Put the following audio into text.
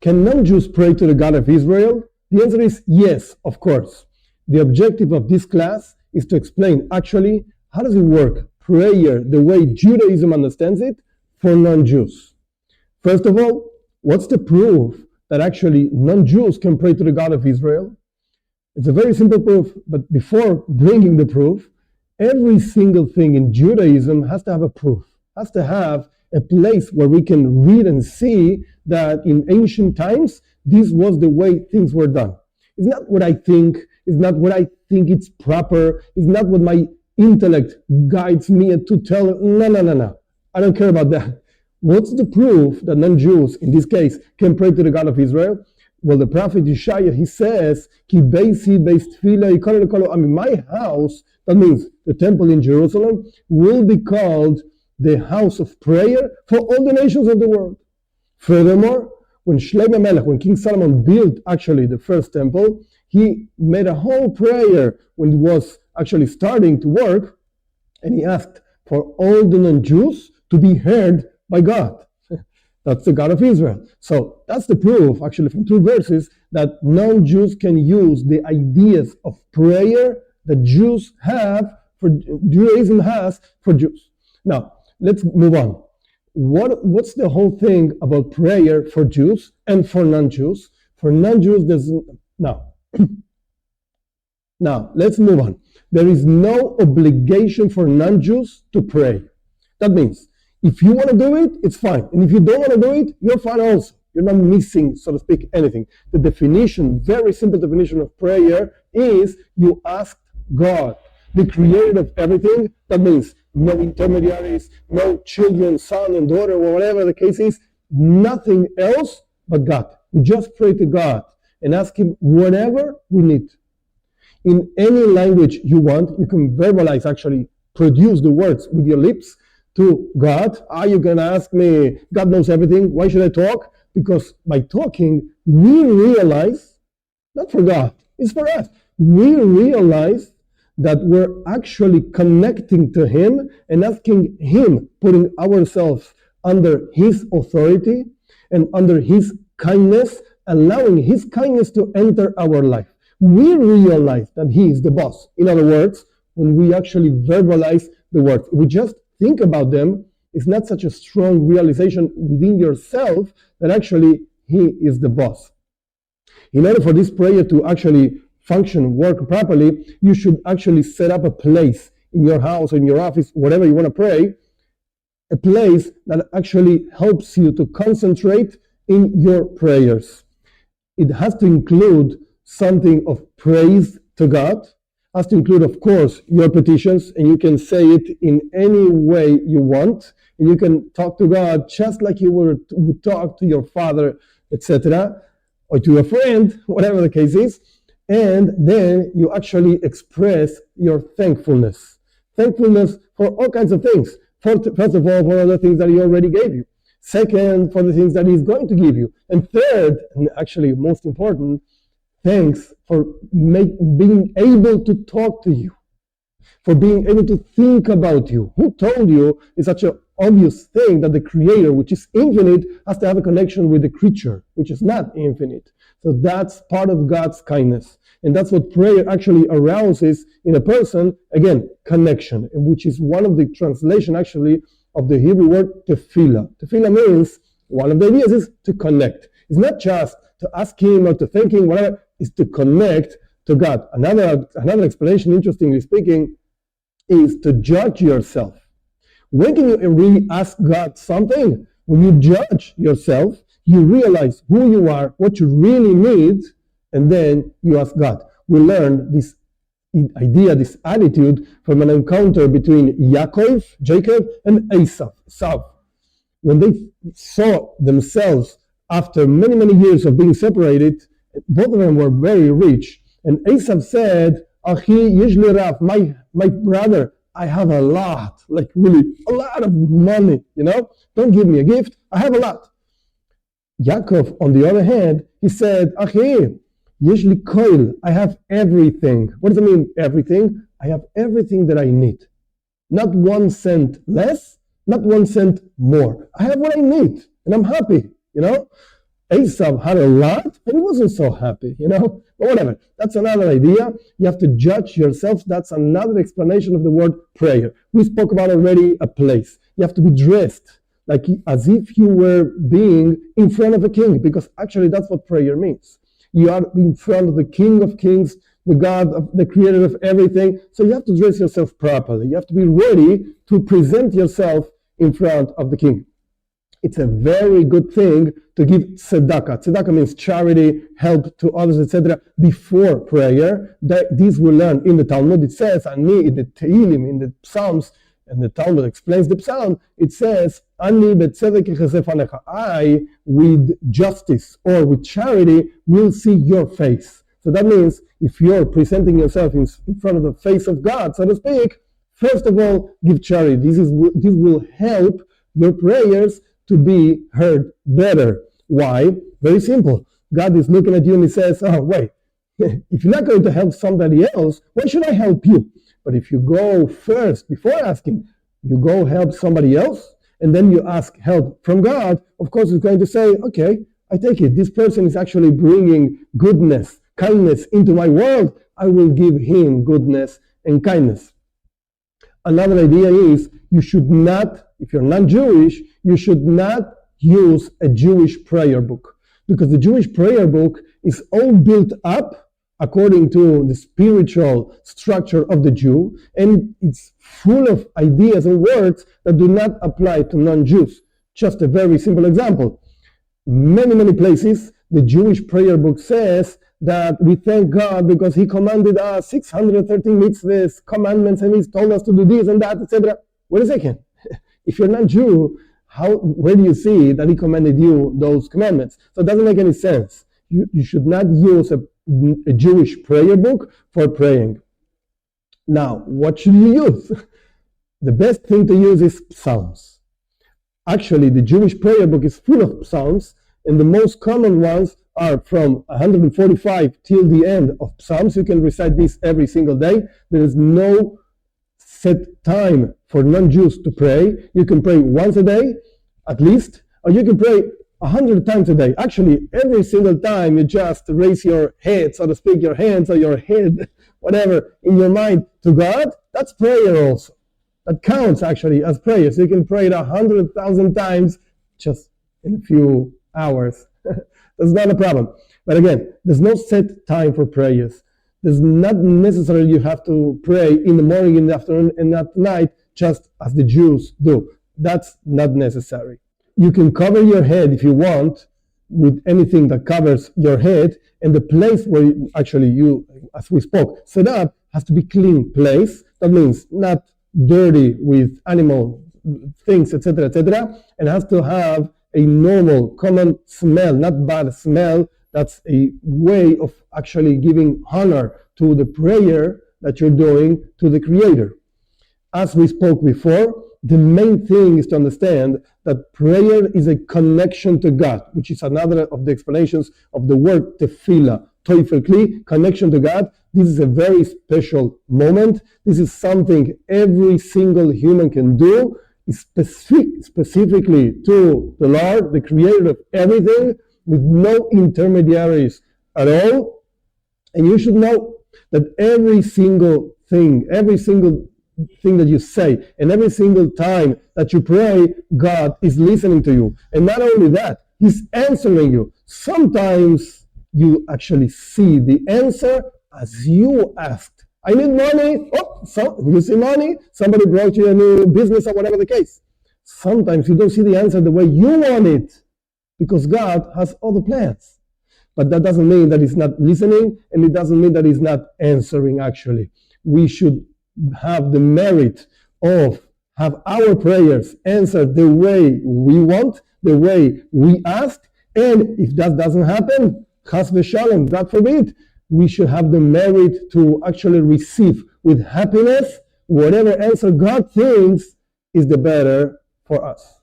Can non-Jews pray to the God of Israel? The answer is yes, of course. The objective of this class is to explain actually how does it work, prayer, the way Judaism understands it, for non-Jews. First of all, what's the proof that actually non-Jews can pray to the God of Israel? It's a very simple proof, but before bringing the proof, every single thing in Judaism has to have a proof, has to have a place where we can read and see that in ancient times, this was the way things were done. It's not what I think, it's not what I think it's proper, it's not what my intellect guides me to tell. No. I don't care about that. What's the proof that non-Jews, in this case, can pray to the God of Israel? Well, the prophet Yeshaya, he says, Ki beisi beis tefillah, my house, that means the temple in Jerusalem, will be called the house of prayer for all the nations of the world. Furthermore, when Shlomo Melech, when King Solomon built actually the first temple, he made a whole prayer when he was actually starting to work, and he asked for all the non-Jews to be heard by God. That's the God of Israel. So that's the proof, actually, from 2 verses, that non-Jews can use the ideas of prayer that Jews have, for Judaism has for Jews. Now, let's move on. What's the whole thing about prayer for Jews and for non-Jews? For non-Jews, there's now. Now, let's move on. There is no obligation for non-Jews to pray. That means, if you want to do it, it's fine. And if you don't want to do it, you're fine also. You're not missing, so to speak, anything. The definition, very simple definition of prayer is you ask God, the creator of everything. That means no intermediaries, no children, son and daughter, or whatever the case is, nothing else but God. We just pray to God and ask Him whatever we need. In any language you want, you can verbalize, actually produce the words with your lips to God. Are you going to ask me, God knows everything, why should I talk? Because by talking, we realize, not for God, it's for us. We realize that we're actually connecting to Him and asking Him, putting ourselves under His authority and under His kindness, allowing His kindness to enter our life. We realize that He is the boss. In other words, when we actually verbalize the words, we just think about them, it's not such a strong realization within yourself that actually He is the boss. In order for this prayer to actually function, work properly, you should actually set up a place in your house, in your office, whatever you want to pray, a place that actually helps you to concentrate in your prayers. It has to include something of praise to God, has to include, of course, your petitions, and you can say it in any way you want, and you can talk to God just like you would talk to your father, etc., or to a friend, whatever the case is, and then you actually express your thankfulness. Thankfulness for all kinds of things. First of all, for all the things that He already gave you. Second, for the things that He's going to give you. And third, and actually most important, thanks for being able to talk to you, for being able to think about you. Who told you is such an obvious thing that the Creator, which is infinite, has to have a connection with the creature, which is not infinite. So that's part of God's kindness. And that's what prayer actually arouses in a person. Again, connection, which is one of the translation actually of the Hebrew word tefillah. Tefillah means, one of the ideas is to connect. It's not just to ask Him or to thank Him, whatever, is to connect to God. Another explanation, interestingly speaking, is to judge yourself. When can you really ask God something? When you judge yourself, you realize who you are, what you really need, and then you ask God. We learned this idea, this attitude from an encounter between Jacob, and Esau. When they saw themselves after many, many years of being separated, both of them were very rich. And Esau said, Achi yishli rav, my brother, I have a lot, like really a lot of money, Don't give me a gift, I have a lot. Yaakov, on the other hand, he said, Achi yishli koil, I have everything. What does it mean, everything? I have everything that I need. Not 1 cent less, not 1 cent more. I have what I need, and I'm happy, Esau had a lot and he wasn't so happy, But whatever. That's another idea. You have to judge yourself. That's another explanation of the word prayer. We spoke about already a place. You have to be dressed like as if you were being in front of a king, because actually that's what prayer means. You are in front of the King of Kings, the God, the creator of everything. So you have to dress yourself properly. You have to be ready to present yourself in front of the king. It's a very good thing to give tzedakah. Tzedakah means charity, help to others, etc. before prayer. These we learn in the Talmud. It says, Ani, in the Tehillim, in the Psalms, and the Talmud explains the Psalm, it says, Ani betzedek echesef, I, with justice or with charity, will see your face. So that means if you're presenting yourself in front of the face of God, so to speak, first of all, give charity. This will help your prayers to be heard better. Why? Very simple. God is looking at you and he says, oh, wait, if you're not going to help somebody else, why should I help you? But if you go first, before asking, you go help somebody else, and then you ask help from God, of course he's going to say, okay, I take it. This person is actually bringing goodness, kindness into my world. I will give him goodness and kindness. Another idea is you should not, if you're non-Jewish, you should not use a Jewish prayer book, because the Jewish prayer book is all built up according to the spiritual structure of the Jew, and it's full of ideas and words that do not apply to non-Jews. Just a very simple example. Many places, the Jewish prayer book says that we thank God because he commanded us 613 mitzvahs, commandments, and he's told us to do this and that, etc. Wait a second. If you're not Jew, where do you see that he commanded you those commandments? So it doesn't make any sense. You should not use a Jewish prayer book for praying. Now, what should you use? The best thing to use is Psalms. Actually, the Jewish prayer book is full of Psalms, and the most common ones are from 145 till the end of Psalms. You can recite this every single day. There is no set time for non-Jews to pray. You can pray once a day, at least, or you can pray 100 times a day. Actually, every single time you just raise your head, so to speak, your hands or your head, whatever, in your mind to God, that's prayer also. That counts actually as prayer. So you can pray it 100,000 times just in a few hours. That's not a problem. But again, there's no set time for prayers. There's not necessarily you have to pray in the morning, in the afternoon, and at night, just as the Jews do. That's not necessary. You can cover your head if you want with anything that covers your head, and the place where you, as we spoke, set up has to be clean place. That means not dirty with animal things, etc., and has to have a normal, common smell, not bad smell. That's a way of actually giving honor to the prayer that you're doing to the Creator. As we spoke before, the main thing is to understand that prayer is a connection to God, which is another of the explanations of the word tefillah, toifel kli, connection to God. This is a very special moment. This is something every single human can do, specifically to the Lord, the Creator of everything, with no intermediaries at all. And you should know that every single thing that you say, and every single time that you pray, God is listening to you. And not only that, He's answering you. Sometimes you actually see the answer as you asked. I need money. Oh, so you see money. Somebody brought you a new business or whatever the case. Sometimes you don't see the answer the way you want it, because God has other plans. But that doesn't mean that He's not listening, and it doesn't mean that He's not answering actually. We should have the merit of have our prayers answered the way we want, the way we asked, and if that doesn't happen, chas v'shalom, God forbid, we should have the merit to actually receive with happiness whatever answer God thinks is the better for us.